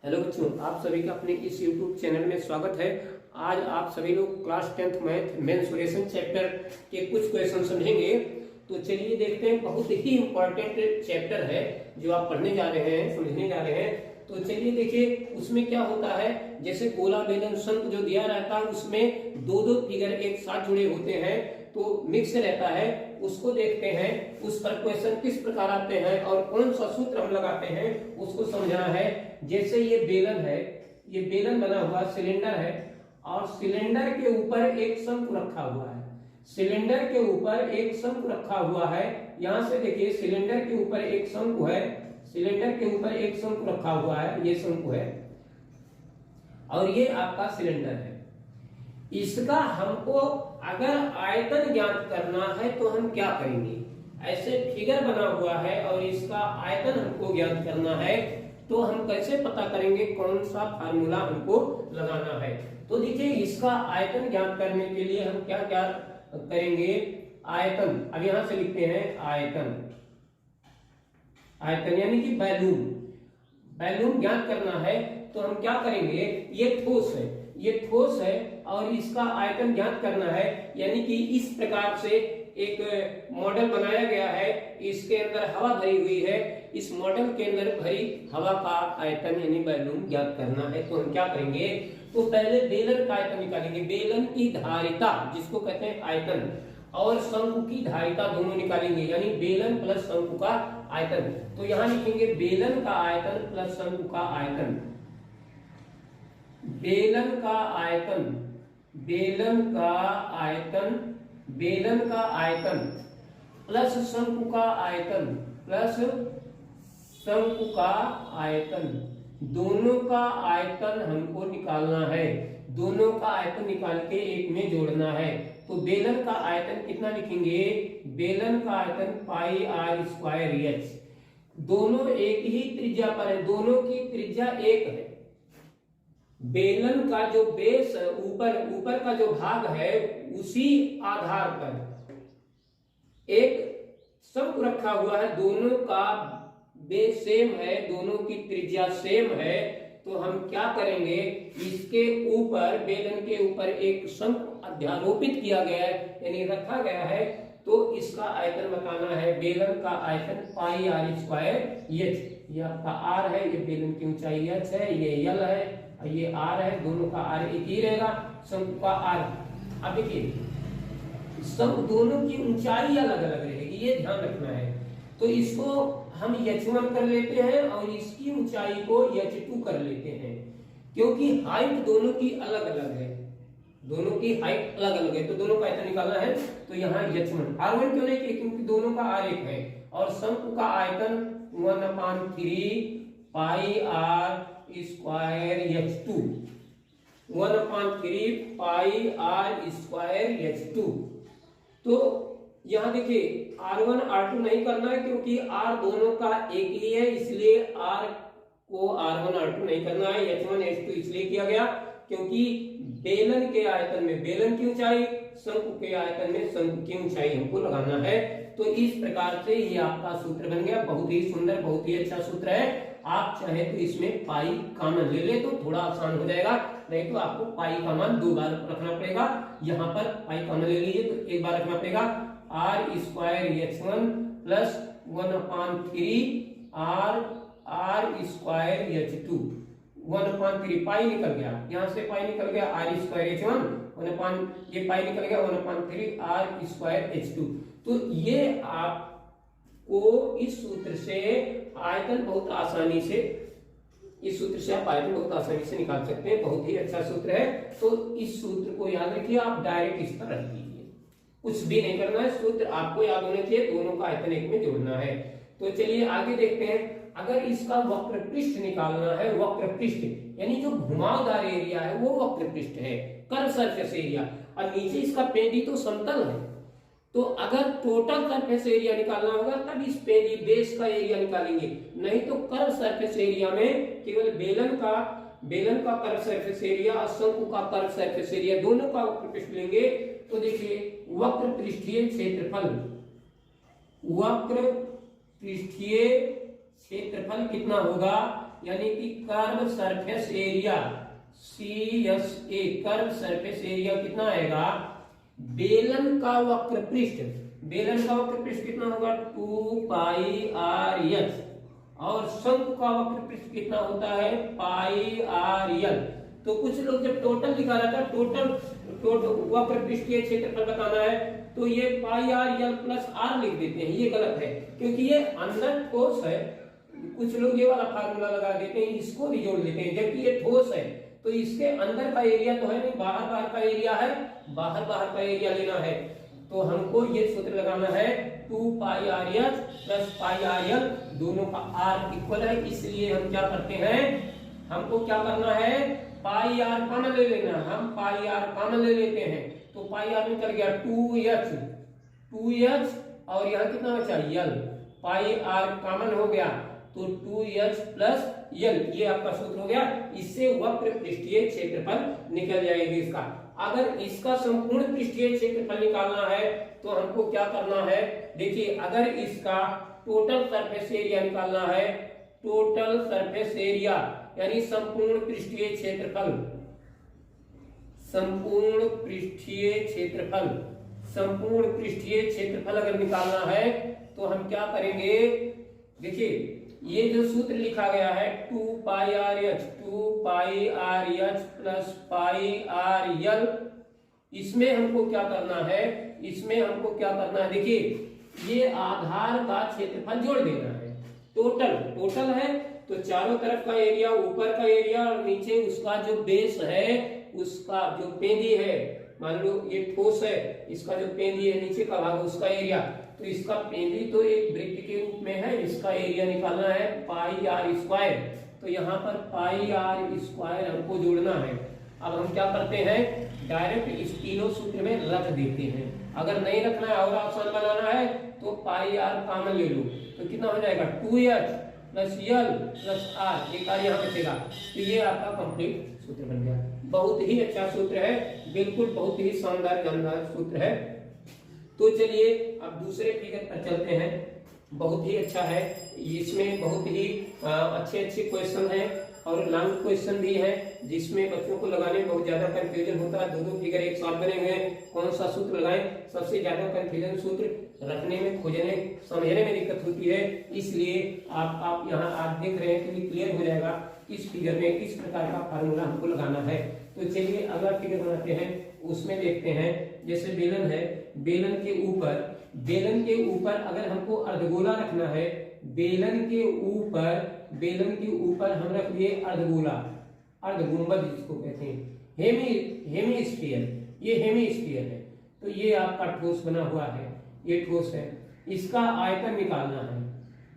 Hello बच्चों, आप सभी का अपने इस YouTube चैनल में स्वागत है। आज आप सभी लोग class 10th math mensuration chapter के कुछ क्वेश्चन समझेंगे। तो चलिए देखते हैं, बहुत ही इंपॉर्टेंट चैप्टर है जो आप पढ़ने जा रहे हैं, समझने जा रहे हैं। तो चलिए देखिए उसमें क्या होता है। जैसे गोला बेलन शंख जो दिया रहता है उसमें दो दो फिगर एक साथ जुड़े होते हैं तो मिक्स रहता है, उसको देखते हैं। उस पर क्वेश्चन किस प्रकार आते हैं और कौन सा सूत्र हम लगाते हैं उसको समझना है। जैसे ये बेलन है, ये बेलन बना हुआ सिलेंडर है और सिलेंडर के ऊपर एक शंकु रखा हुआ है। सिलेंडर के ऊपर एक शंकु रखा हुआ है। यहां से देखिए सिलेंडर के ऊपर एक शंकु है, सिलेंडर के ऊपर एक शंकु रखा हुआ है, ये शंकु है और ये आपका सिलेंडर है। इसका हमको अगर आयतन ज्ञात करना है तो हम क्या करेंगे। ऐसे फिगर बना हुआ है और इसका आयतन हमको ज्ञात करना है तो हम कैसे पता करेंगे, कौन सा फार्मूला हमको लगाना है। तो देखिए इसका आयतन ज्ञात करने के लिए हम क्या क्या करेंगे। आयतन, अब यहां से लिखते हैं आयतन, आयतन यानी कि बैलून, बैलून ज्ञात करना है तो हम क्या करेंगे। ये ठोस है, ये ठोस है और इसका आयतन ज्ञात करना है, यानी कि इस प्रकार से एक मॉडल बनाया गया है, इसके अंदर हवा भरी हुई है। इस मॉडल के अंदर भरी हवा का आयतन यानी बैलून ज्ञात करना है तो हम क्या करेंगे। तो पहले बेलन का आयतन निकालेंगे, बेलन की धारिता जिसको कहते हैं आयतन, और शंकु की धारिता दोनों निकालेंगे, यानी बेलन प्लस शंकु का आयतन। तो यहां लिखेंगे बेलन का आयतन प्लस शंकु का आयतन। बेलन का आयतन, बेलन का आयतन, बेलन का आयतन प्लस शंकु का आयतन, प्लस शंकु का आयतन, दोनों का आयतन हमको निकालना है। दोनों का आयतन निकाल के एक में जोड़ना है। तो बेलन का आयतन कितना लिखेंगे, बेलन का आयतन पाई आर स्क्वायर एच। दोनों एक ही त्रिज्या पर है, दोनों की त्रिज्या एक है। बेलन का जो बेस ऊपर ऊपर का जो भाग है उसी आधार पर एक शंकु रखा हुआ है, दोनों का बेस सेम है, दोनों की त्रिज्या सेम है। तो हम क्या करेंगे, इसके ऊपर बेलन के ऊपर एक शंकु अध्यारोपित किया गया है यानी रखा गया है। तो इसका आयतन बताना है। बेलन का आयतन पाई आर स्क्वायर एच, ये आपका आर है, ये बेलन की ऊंचाई एच है, ये एल है, ये आर है, दोनों का आर एक ही रहेगा, शंकु का आर। अब देखिए सब दोनों की ऊंचाई अलग अलग रहेगी, ये ध्यान रखना है। तो इसको हम h1 कर लेते हैं और इसकी ऊंचाई को h2 कर लेते हैं, क्योंकि हाइट दोनों की अलग अलग है, दोनों की हाइट अलग अलग है। तो दोनों का आयतन निकालना है तो यहाँ h1 r1 क्यों नहीं किया, क्योंकि दोनों का r एक है। और शंकु का आयतन 1/3 pi are square h2, 1/3 pi are square h2। तो यहां देखिए r1 r2 नहीं करना है क्योंकि r दोनों का एक ही है, इसलिए r को r1 r2 नहीं करना है। h1 h2 इसलिए किया गया क्योंकि बेलन के आयतन में बेलन की ऊंचाई, शंकु के आयतन में शंकु की ऊंचाई हमको लगाना है। तो इस प्रकार से ये आपका सूत्र बन गया। बहुत ही सुंदर, बहुत ही अच्छा सूत्र है। आप चाहे तो इसमें पाई कॉमन ले ले तो थोड़ा आसान हो जाएगा, नहीं तो आपको पाई का मान 2 बार रखना पड़ेगा। यहाँ पर पाई कॉमन ले लीजिए तो एक बार रखना पड़ेगा, R square h1 plus 1/3 R square h2, 1/3 pi निकल गया, यहाँ से पाई निकल गया, आर स्क्वायर h1 ये पाई निकल गया 1/3 आर स्क्वायर h2। तो ये आपको इस सूत्र से आयतन बहुत आसानी से, इस सूत्र से आप आयतन बहुत आसानी से निकाल सकते हैं। बहुत ही अच्छा सूत्र है। तो इस सूत्र को याद रखिए, आप डायरेक्ट इस पर रख लीजिए, कुछ भी नहीं करना है, सूत्र आपको याद होने चाहिए, दोनों का आयतन एक में जोड़ना है। तो चलिए आगे देखते हैं। अगर इसका वक्र पृष्ठ निकालना है, वक्र पृष्ठ यानी जो घुमावदार एरिया है वो वक्र पृष्ठ है, कर्व सरफेस एरिया, और नीचे इसका पेंडी तो समतल है। तो अगर टोटल सरफेस एरिया निकालना होगा तब इस पेंडी बेस का एरिया निकालेंगे, नहीं तो कर्व सरफेस एरिया में केवल बेलन का कर्व सरफेस एरिया और शंकु का कर्व सरफेस एरिया दोनों का वक्र पृष्ठ लेंगे। तो देखिए वक्र पृष्ठीय क्षेत्रफल, वक्र पृष्ठीय क्षेत्रफल कितना होगा, यानी कि curve surface area CSA, curve surface area कितना आएगा, बेलन का वक्र पृष्ठ, बेलन का वक्र पृष्ठ कितना होगा 2 पाई आर एच, और शंकु का वक्र पृष्ठ कितना होता है पाई आर एल। तो कुछ लोग जब टोटल दिखा रहा था, टोटल वक्र पृष्ठीय क्षेत्रफल बताना है, तो ये पाई आर एल प्लस आर लिख देते हैं, ये गलत है क्योंकि ये अंदर ठोस है। कुछ लोग ये वाला फार्मूला लगा देते हैं, इसको भी जोड़ देते हैं, जबकि ये ठोस है तो इसके अंदर का एरिया तो है नहीं, बाहर बाहर का एरिया है, बाहर बाहर का एरिया लेना है। तो हमको ये सूत्र लगाना है 2 pi R H plus pi R L, दोनों का आर इक्वल है, इसलिए हम क्या करते हैं, हमको क्या करना है पाई आर कॉमन ले लेना, हम पाई आर कॉमन ले लेते हैं। तो पाई आर निकल गया 2h और यहाँ कितना बचा यल, पाई आर कॉमन हो गया तो 2h प्लस यल, ये आपका सूत्र हो गया। इससे वक्र पृष्ठीय क्षेत्रफल निकल जाएगी इसका। अगर इसका संपूर्ण पृष्ठीय क्षेत्रफल निकालना है तो हमको क्या करना है, देखिए अगर इसका टोटल सरफेस एरिया निकालना है, टोटल सरफेस एरिया यानी संपूर्ण पृष्ठीय क्षेत्रफल, संपूर्ण पृष्ठीय क्षेत्रफल, संपूर्ण पृष्ठीय क्षेत्रफल अगर निकालना है तो हम क्या करेंगे, देखिए ये जो सूत्र लिखा गया है 2 pi R H plus pi R L, इसमें हमको क्या करना है, इसमें हमको क्या करना है, देखिए ये आधार का क्षेत्रफल जोड़ देना है, टोटल है तो चारों तरफ का एरिया, ऊपर का एरिया और नीचे उसका जो बेस है, उसका जो पेंदी है, मान लो ये ठोस है, इसका जो पेंदी है नीचे का भाग उसका एरिया, तो इसका पेंदी तो एक वृत्त के रूप में है, इसका एरिया निकालना है पाई आर स्क्वायर, तो यहाँ पर पाई आर स्क्वायर हमको जोड़ना है। अब हम क्या करते हैं, डायरेक्ट इस तीनों सूत्र में रख देते हैं, अगर नहीं रखना है और आसान बनाना है तो पाई आर कॉमन ले लो, तो कितना हो जाएगा 2h plus L plus R, एक आर यहाँ बचेगा, तो ये आपका कंप्लीट सूत्र बन गया। बहुत ही अच्छा सूत्र है, बिल्कुल बहुत ही शानदार जानदार सूत्र है। तो चलिए अब दूसरे फिगर पर चलते हैं, बहुत ही अच्छा है, इसमें बहुत ही अच्छे क्वेश्चन हैं और लॉन्ग क्वेश्चन भी है, जिसमें बच्चों को लगाने में बहुत ज्यादा कंफ्यूजन होता है, दो फिगर एक साथ बने हुए हैं, कौन सा सूत्र लगाएं, सबसे ज्यादा कंफ्यूजन सूत्र रखने में, खोजने समझने में दिक्कत होती है, इसलिए आप यहाँ आज देख रहे हैं कि क्लियर हो जाएगा किस फिगर में किस प्रकार का फार्मूला हमको लगाना है। तो चलिए अगला फिगर बनाते हैं, उसमें देखते हैं, जैसे बेलन है, बेलन के ऊपर अगर हमको अर्धगोला रखना है, बेलन के ऊपर हम रख दिए अर्धगोला, अर्धगुंबद जिसको कहते हैं, हेमीस्फीयर, ये हेमीस्फीयर है, तो ये आपका ठोस बना हुआ है, ये ठोस है, इसका आयतन निकालना है,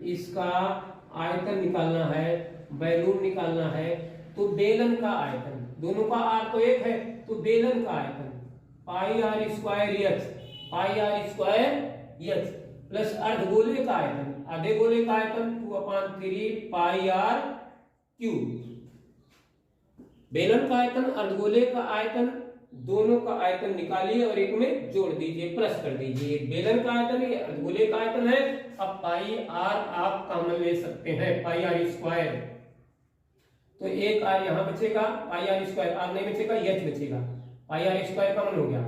इसका आयतन निकालना है, बैलून निकालना है, तो बेलन का आयतन, दोनों का आर तो एक है, तो बेलन का आयतन पाई आर स्क्वायर एच प्लस अर्धगोले का आयतन, आधे गोले का आयतन 2/3 पाई आर क्यूब। बेलन का आयतन, अर्धगोले का आयतन, दोनों का आयतन निकालिए और एक में जोड़ दीजिए, प्लस कर दीजिए, बेलन का आयतन ये अर्धगोले का आयतन है। अब पाई आर आप कॉमन ले सकते हैं, पाई आर स्क्वायर, तो एक आर यहाँ बचेगा, पाई आर स्क्वायर, आर नहीं बचेगा, एच बचेगा, पाई आर स्क्वायर कॉमन हो गया,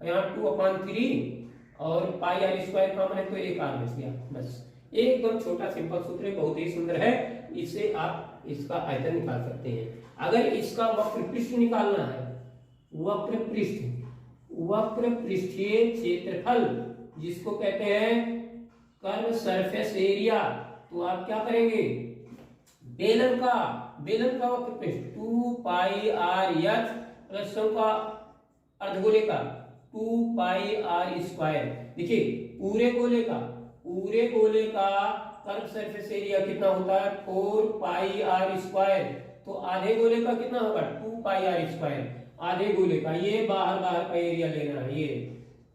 यहाँ 2/3 और पाई आर स्क्वायर कॉमन है तो एक आर बच गया, बस एकदम छोटा सिंपल सूत्र है, बहुत ही सुंदर है, इससे आप इसका आयतन निकाल सकते हैं। अगर इसका वक्र पृष्ठ निकालना है, वक्र पृष्ठीय क्षेत्रफल जिसको कहते हैं कर्व सरफेस एरिया, तो आप क्या करेंगे, बेलन का वक्र पृष्ठ 2 पाई आर एच प्लस का अर्धगोले का 2 पाई आर स्क्वायर। देखिए पूरे गोले का कर्व सरफेस एरिया कितना होता है 4 पाई आर स्क्वायर, तो आधे गोले का कितना होगा 2 पाई आर स्क्वायर, आधे गोले का, ये बाहर का एरिया लेना है, ये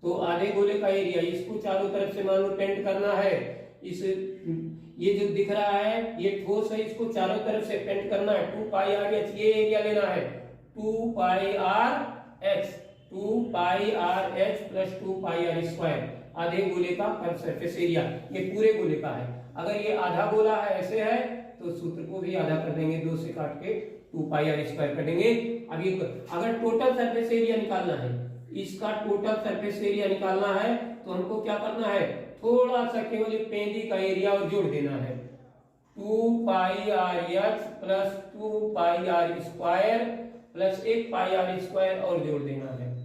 तो आधे गोले का एरिया, इसको चारों तरफ से मान लो पेंट करना है, इस ये जो दिख रहा है ये ठोस है, इसको चारों तरफ से पेंट करना है, 2 पाई आर एच ये एरिया लेना है, 2 pi R H plus 2 pi are square, आधे गोले का कर्व सरफेस एरिया, ये पूरे गोले का है। अगर ये आधा गोला है ऐसे है तो सूत्र को भी आधा कर देंगे, 2 से काट के 2 पाई आर स्क्वायर कर देंगे। अब ये अगर टोटल सरफेस एरिया निकालना है, इसका टोटल सरफेस एरिया निकालना है तो हमको क्या करना है, थोड़ा सा केवल पेंदी का एरिया और जोड़ देना है, 2 pi R H plus 2 pi are square plus 1 pi are square और जोड़ देना है।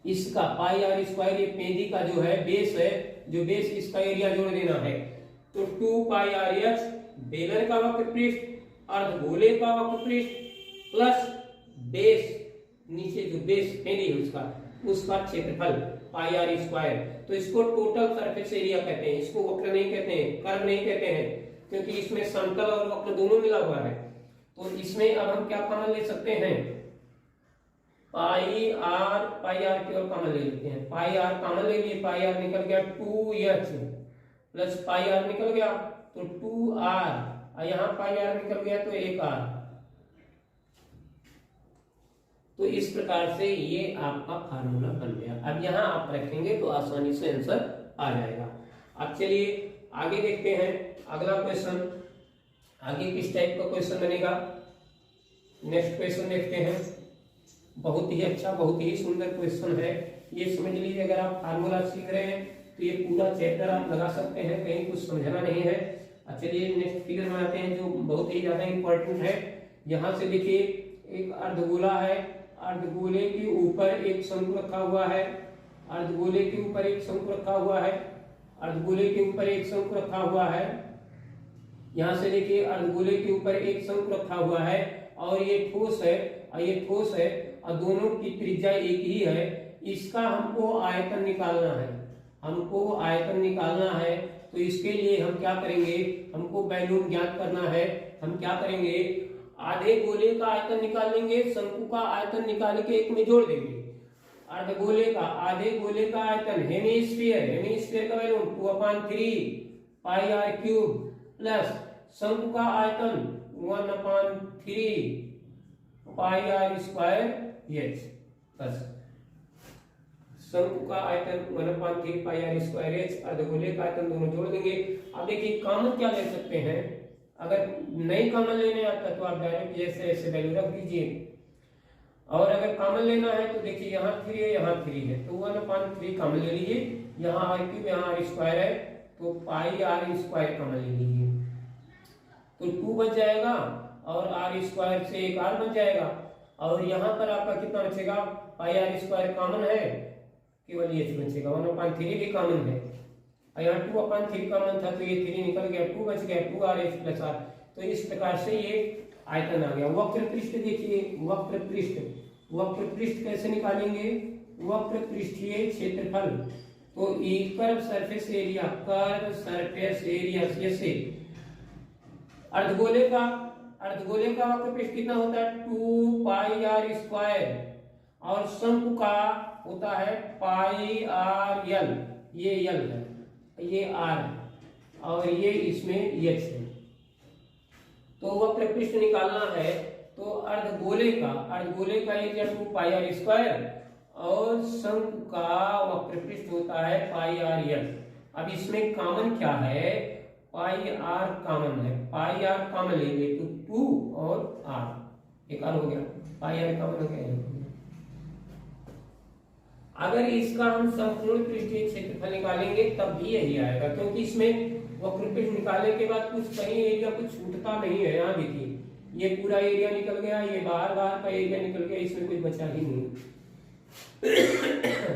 इसका पाई आर स्क्वायर ये पेंदी का जो है बेस है, जो बेस इसका एरिया जोड़ देना है। तो 2 पाई आर एच बेलन का वक्र पृष्ठ, अर्धगोले का वक्र पृष्ठ प्लस बेस, नीचे जो बेस पेंदी है उसका क्षेत्रफल पाई आर स्क्वायर। तो इसको टोटल सरफेस एरिया कहते हैं, इसको वक्र नहीं कहते हैं, कर्व नहीं कहते हैं, क्योंकि इसमें समतल और वक्र दोनों मिला हुआ है। तो इसमें अब हम क्या कॉमन ले सकते हैं, पाई आर केवल कॉमन ले लेते हैं, पाई आर कॉमन ले लिए, पाई आर निकल गया 2h प्लस पाई आर निकल गया तो 2r, यहाँ पाई आर निकल गया तो 1r। तो इस प्रकार से ये आपका फार्मूला बन गया। अब यहाँ आप रखेंगे तो आसानी से आंसर आ जाएगा। अब चलिए आगे देखते हैं अगला क्वेश्चन, आगे किस टाइप का क्वेश्चन बनेगा। नेक्स्ट क्वेश्चन देखते हैं, बहुत ही अच्छा, बहुत ही सुंदर क्वेश्चन है। ये समझ लीजिए, अगर आप फार्मूला सीख रहे हैं तो ये पूरा चैप्टर आप लगा सकते हैं, कहीं कुछ समझना नहीं है। चलिए नेक्स्ट फिगर बनाते हैं जो बहुत ही ज्यादा इंपॉर्टेंट है। यहाँ से देखिए एक अर्धगोला है, अर्धगोले के ऊपर एक शंकु रखा हुआ है, अर्धगोले के ऊपर एक शंकु रखा हुआ है, अर्धगोले के ऊपर एक शंकु रखा हुआ है। यहाँ से देखिए अर्धगोले के ऊपर एक शंकु रखा हुआ है और ये ठोस है और ये ठोस है और दोनों की त्रिज्या एक ही है। इसका हमको आयतन निकालना है, हमको आयतन निकालना है। तो इसके लिए हम क्या करेंगे, हमको वैल्यूम ज्ञात करना है। हम क्या करेंगे, आधे गोले का आयतन निकाल लेंगे, शंकु का आयतन निकाल के एक में जोड़ देंगे। अर्धगोले का, आधे गोले का आयतन हेमिस्फीयर, हेमिस्फीयर का volume 2/3 pi R cube plus शंकु का आयतन 1/3 pi are square H plus शंकु का आयतन 1/3 पाई आर स्क्वायर एच, अर्धगोले का आयतन दोनों जोड़ देंगे। अब देखिए कॉमन क्या ले सकते हैं, अगर नहीं कॉमन लेने आता तो आप डायरेक्ट ऐसे ऐसे वैल्यू रख दीजिए, और अगर कॉमन लेना है तो देखिए यहाँ 3 है यहाँ 3 है तो 1/3 कॉमन ले लीजिए, यहाँ आर क्यूब यहाँ आर स्क्वायर है तो पाई आर स्क्वायर कॉमन ले लीजिए तो 2 बच जाएगा और आर स्क्वायर से एक आर बच जाएगा। और यहाँ पर आपका कितना बचेगा, पाई आर स्क्वायर कॉमन है, केवल ये बचेगा, 1/3 भी कॉमन है और यहाँ 2/3 कॉमन था तो ये 3 निकल गया, 2 बच गया, 2rh प्लस r। तो इस प्रकार से ये आयतन आ गया। वक्र पृष्ठ देखिए, वक्र पृष्ठ, वक्र पृष्ठ कैसे निकालेंगे, वक्र पृष्ठीय क्षेत्रफल। तो curve surface area, curve surface area जैसे अर्धगोले का, अर्धगोले का वक्र पृष्ठ कितना होता है 2 पाई आर स्क्वायर और शंकु का होता है पाई आर एल, ये एल है, ये आर है और ये इसमें एच है। तो वक्र पृष्ठ निकालना है तो अर्धगोले का एरिया 2 पाई आर स्क्वायर और शंकु का वक्र पृष्ठ होता है पाई आर एल। अब इसमें कॉमन क्या है, पाई आर कॉमन है, पाई आर कॉमन लेंगे तो 2 और आर, एक आर हो गया, पाई आर कॉमन हो गया। अगर इसका हम संपूर्ण पृष्ठीय क्षेत्रफल निकालेंगे तब भी यही आएगा, क्योंकि इसमें वक्र पृष्ठ निकालने के बाद कुछ कहीं एरिया कुछ छूटता नहीं है। यहाँ देखिए ये पूरा एरिया निकल गया, ये बाहर का एरिया निकल गया, इसमें कुछ बचा ही नहीं।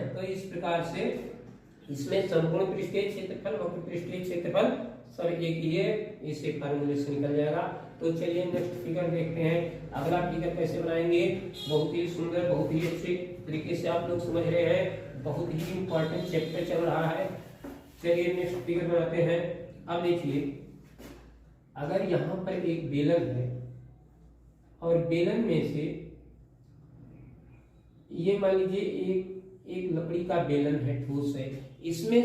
तो इस प्रकार से इसमें संपूर्ण पृष्ठीय क्षेत्रफल, वक्र पृष्ठीय क्षेत्रफल सब एक ही है, इसे फार्मूले से निकल जाएगा। तो चलिए नेक्स्ट फिगर देखते हैं। अगला फिगर कैसे बनाएंगे, बहुत ही सुंदर, बहुत ही अच्छे तरीके से आप लोग समझ रहे हैं, बहुत ही इंपॉर्टेंट चैप्टर चल रहा है। चलिए नेक्स्ट फिगर बनाते हैं। अब देखिए अगर यहाँ पर एक बेलन है और बेलन में से ये मान लीजिए एक लकड़ी का बेलन है, ठोस है, इसमें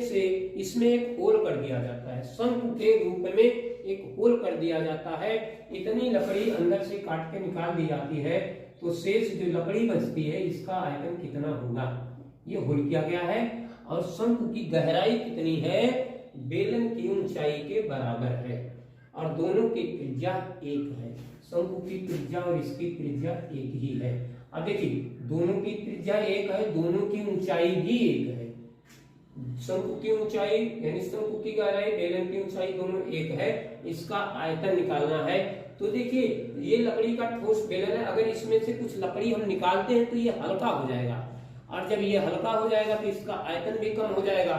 एक होल कर दिया जाता है, शंकु के रूप में एक होल कर दिया जाता है। इतनी लकड़ी अंदर से काट के निकाल दी जाती है तो शेष जो लकड़ी बचती है इसका आयतन कितना होगा, ये होल किया गया है। और शंकु की गहराई कितनी है, बेलन की ऊंचाई के बराबर है। और दोनों की त्रिज्या एक है। शंकु की त्रिज्या और इसकी त्रिज्या एक ही है। अब देखिए दोनों की त्रिज्या एक है, दोनों की ऊंचाई भी एक है। शंकु की ऊंचाई यानी शंकु की गहराई, बेलन की ऊंचाई दोनों एक है। इसका आयतन निकालना है। तो देखिए ये लकड़ी का ठोस बेलन है, अगर इसमें से कुछ लकड़ी हम निकालते हैं तो ये हल्का हो जाएगा, और जब ये हल्का हो जाएगा तो इसका आयतन भी कम हो जाएगा।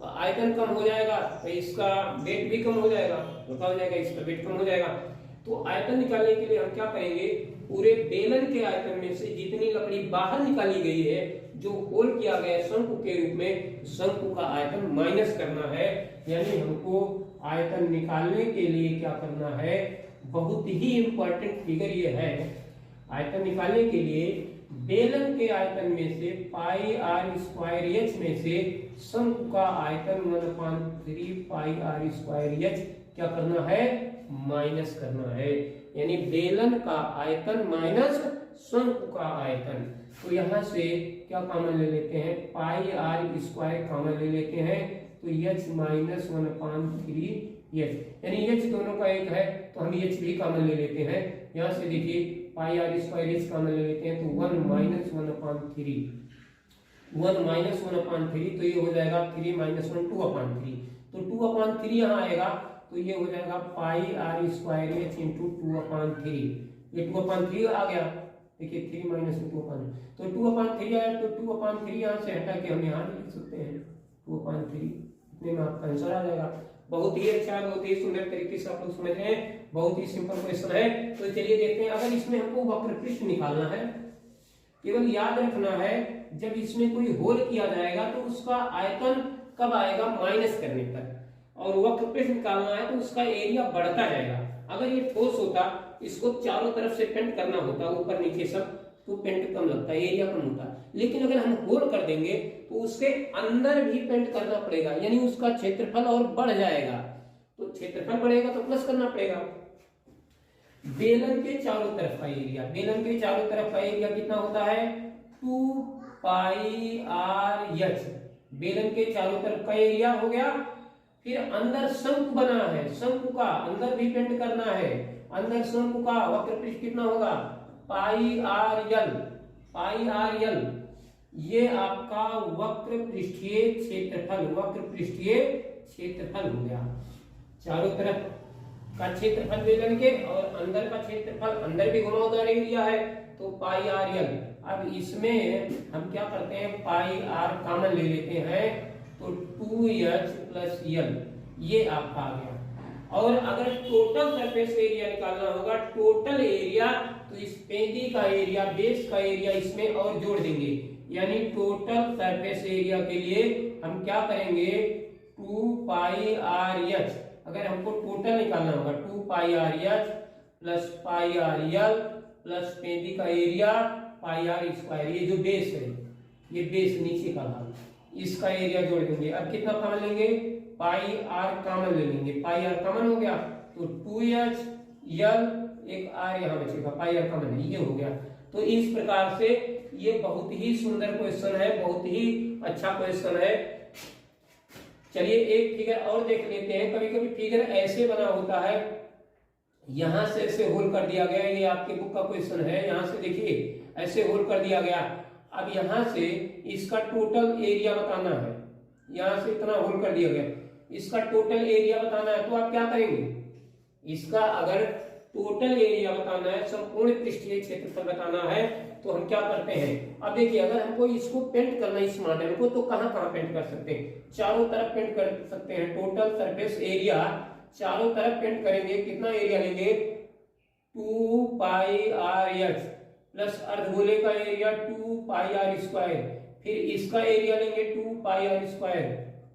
आयतन कम हो जाएगा तो इसका वेट भी कम हो जाएगा, हल्का हो जाएगा, इसका वेट कम हो जाएगा। तो आयतन निकालने के लिए हम क्या करेंगे, पूरे बेलन के आयतन में से जितनी लकड़ी बाहर निकाली गई है, जो होल किया गया है शंकु के रूप में, शंकु का आयतन माइनस करना है। यानी हमको आयतन निकालने के लिए क्या करना है, बहुत ही इंपॉर्टेंट फिगर ये है। आयतन निकालने के लिए बेलन के आयतन में से पाई आर स्क्वायर एच में से शंकु का आयतन 1/3 पाई आर स्क्वायर एच क्या करना है, माइनस करना है। यानी बेलन का आयतन माइनस शंकु का आयतन। तो यहां से क्या कॉमन ले लेते हैं, पाई आर स्क्वायर कॉमन ले लेते हैं, तो एच माइनस 1/3 एच, यानी एच दोनों का एक है तो हम एच भी कॉमन ले लेते हैं। यहां से देखिए पाई आर स्क्वायर एच कॉमन ले लेते हैं, तो 1 माइनस 1/3, 1 माइनस 1/3, तो ये हो जाएगा 3 माइनस 1 2/3, तो 2/3 यहाँ आएगा, तो ये हो जाएगा पाई आर स्क्वायर एच इंटू 2/3। ये 2/3 आ गया, देखिए 3 माइनस 2/3, तो 2/3 आया, तो 2/3 यहाँ से हटा के हम यहाँ लिख सकते हैं 2/3, इतने में आपका आंसर आ जाएगा। बहुत ही अच्छा, बहुत ही सुंदर तरीके से आप लोग समझ रहे हैं, बहुत ही सिंपल क्वेश्चन है। तो चलिए देखते हैं, अगर इसमें हमको वक्रपृष्ठ निकालना है, केवल याद रखना है जब इसमें कोई होल किया जाएगा तो उसका आयतन कब आएगा, माइनस करने पर, और वक्रपृष्ठ निकालना है तो उसका एरिया बढ़ता जाएगा। अगर ये ठोस होता, इसको चारों तरफ से पेंट करना होता, ऊपर नीचे सब, तो पेंट कम लगता, एरिया कम होता। लेकिन अगर हम होल कर देंगे तो उसके अंदर भी पेंट करना पड़ेगा, यानी उसका क्षेत्रफल और बढ़ जाएगा। तो क्षेत्रफल बढ़ेगा तो प्लस करना पड़ेगा। बेलन के चारों तरफ का एरिया, बेलन के चारों तरफ का एरिया कितना होता है, 2 पाई आर एच, बेलन के चारों तरफ का एरिया हो गया। फिर अंदर शंकु बना है, शंकु का अंदर भी पेंट करना है, अंदर शंकु का वक्रपृष्ठ कितना होगा, पाई आर एल, पाई आर एल, ये आपका वक्र पृष्ठीय क्षेत्रफल, वक्र पृष्ठीय क्षेत्रफल हो गया। चारों तरफ का क्षेत्रफल बेलन के और अंदर का क्षेत्रफल, अंदर भी घुमावदार एरिया है, तो पाई आर एल। अब इसमें हम क्या करते हैं, पाई आर कॉमन ले लेते हैं, तो 2h प्लस एल, ये आपका आ गया। और अगर टोटल सरफेस एरिया निकालना होगा, टोटल एरिया, तो इस पेंदी का एरिया, बेस का एरिया इसमें और जोड़ देंगे, यानी टोटल सरफेस एरिया के लिए हम क्या करेंगे, 2 पाई आर एच। अगर हमको टोटल निकालना होगा 2 pi R H plus pi R L plus पेंदी का एरिया पाई आर स्क्वायर, ये जो बेस है, ये बेस नीचे का भाग, इसका एरिया जोड़ देंगे। अब कितना कॉमन लेंगे, पाई आर कॉमन ले लेंगे, पाई आर कॉमन हो गया, तो 2h एल, एक आर यहाँ बचेगा, पाई आर कॉमन है, ये हो गया। तो इस प्रकार से ये बहुत ही सुंदर क्वेश्चन है, बहुत ही अच्छा क्वेश्चन है। चलिए एक फिगर और देख लेते हैं। कभी कभी फिगर ऐसे बना होता है, यहां से ऐसे होल कर दिया गया, ये आपके बुक का क्वेश्चन है, यहां से देखिए ऐसे होल कर दिया गया। अब यहां से इसका टोटल एरिया बताना है, यहां से इतना होल कर दिया गया, इसका टोटल एरिया बताना है, तो आप क्या करेंगे, इसका अगर टोटल एरिया बताना है, संपूर्ण पृष्ठीय क्षेत्रफल बताना है, तो हम क्या करते हैं। अब देखिए अगर हमको इसको पेंट करना है, इस मॉडल को, तो कहां कहां पेंट कर सकते हैं, चारों तरफ पेंट कर सकते हैं। टोटल सरफेस एरिया चारों तरफ पेंट करेंगे, कितना एरिया लेंगे, 2 पाई आर एच प्लस अर्धगोले का एरिया 2 पाई आर स्क्वायर, फिर इसका एरिया लेंगे 2 pi are square,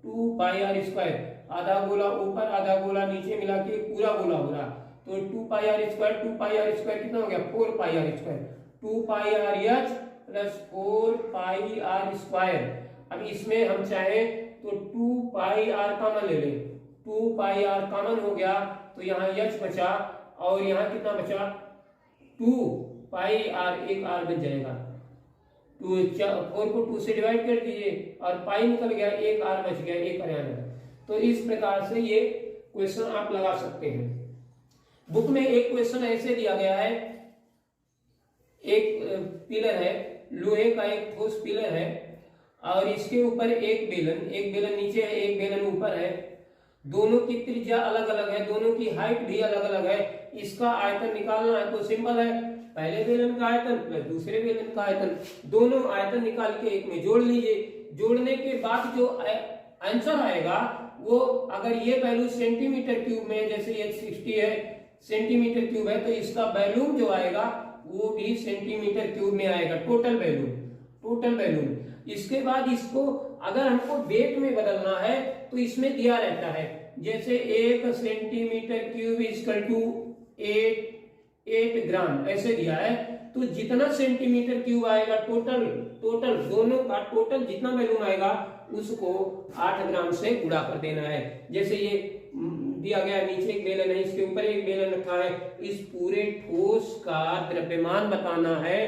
2 pi are square, आधा गोला ऊपर आधा गोला नीचे मिला के पूरा गोला हो रहा, तो 2 pi are square, 2 pi are square कितना हो गया, 4 pi are square, 2 pi R H plus 4 pi are square. अब इसमें हम चाहें तो 2 पाई आर कॉमन ले लें, 2 पाई आर कॉमन हो गया, तो यहाँ एच बचा, और यहाँ कितना बचा, 2 पाई आर, एक आर बच जाएगा, 4 को 2 से डिवाइड कर दीजिए और पाई निकल गया, एक आर बच गया, एक आर। तो इस प्रकार से ये क्वेश्चन आप लगा सकते हैं। बुक में एक क्वेश्चन ऐसे दिया गया है, एक पिलर है, लोहे का एक ठोस पिलर है और इसके ऊपर एक बेलन नीचे है, एक बेलन ऊपर है, दोनों की त्रिज्या अलग अलग है, दोनों की हाइट भी अलग अलग है, इसका आयतन निकालना है। तो सिंपल है, पहले बेलन का आयतन प्लस दूसरे बेलन का आयतन, दोनों आयतन निकाल के एक में जोड़ लीजिए। जोड़ने के बाद जो आंसर आएगा वो, अगर ये वैल्यू सेंटीमीटर क्यूब में, जैसे ये 60 है सेंटीमीटर क्यूब है, तो इसका वैल्यूम जो आएगा वो भी सेंटीमीटर क्यूब में आएगा, टोटल वैल्यूम। इसके बाद इसको अगर हमको वेट में बदलना है तो इसमें दिया रहता है, जैसे 1 सेंटीमीटर क्यूब इक्वल टू 8 ग्राम ऐसे दिया है। तो जितना सेंटीमीटर क्यूब आएगा टोटल दोनों का टोटल जितना वैल्यूम आएगा उसको 8 ग्राम से गुणा कर देना है। जैसे ये दिया गया, नीचे एक बेलन है, इसके ऊपर एक बेलन रखा है, इस पूरे ठोस का द्रव्यमान बताना है,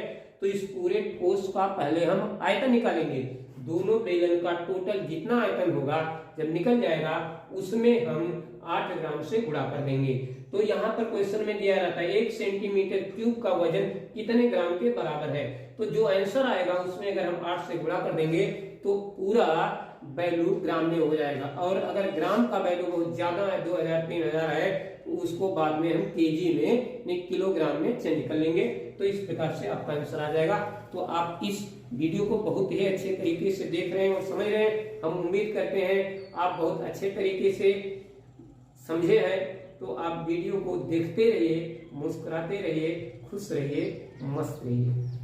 तो इस पूरे ठोस का पहले हम आयतन निकालेंगे। दोनों बेलन का टोटल जितना आयतन होगा जब निकल जाएगा उसमें हम 8 ग्राम से गुणा कर देंगे। तो यहाँ पर क्वेश्चन में दिया रहता है 1 सेंटीमीटर क्यूब का वजन कितने ग्राम के बराबर है। तो जो आंसर आएगा उसमें अगर हम 8 से गुणा कर देंगे तो पूरा वैल्यू ग्राम में हो जाएगा। और अगर ग्राम का वैल्यू बहुत ज्यादा है, 2000-3000 है, तो उसको बाद में हम केजी में किलोग्राम में चेंज कर लेंगे। तो इस प्रकार से आपका आंसर आ जाएगा। तो आप इस वीडियो को बहुत ही अच्छे तरीके से देख रहे हैं और समझ रहे हैं। हम उम्मीद करते हैं आप बहुत अच्छे तरीके से समझे हैं। तो आप वीडियो को देखते रहिए, मुस्कुराते रहिए, खुश रहिए, मस्त रहिए।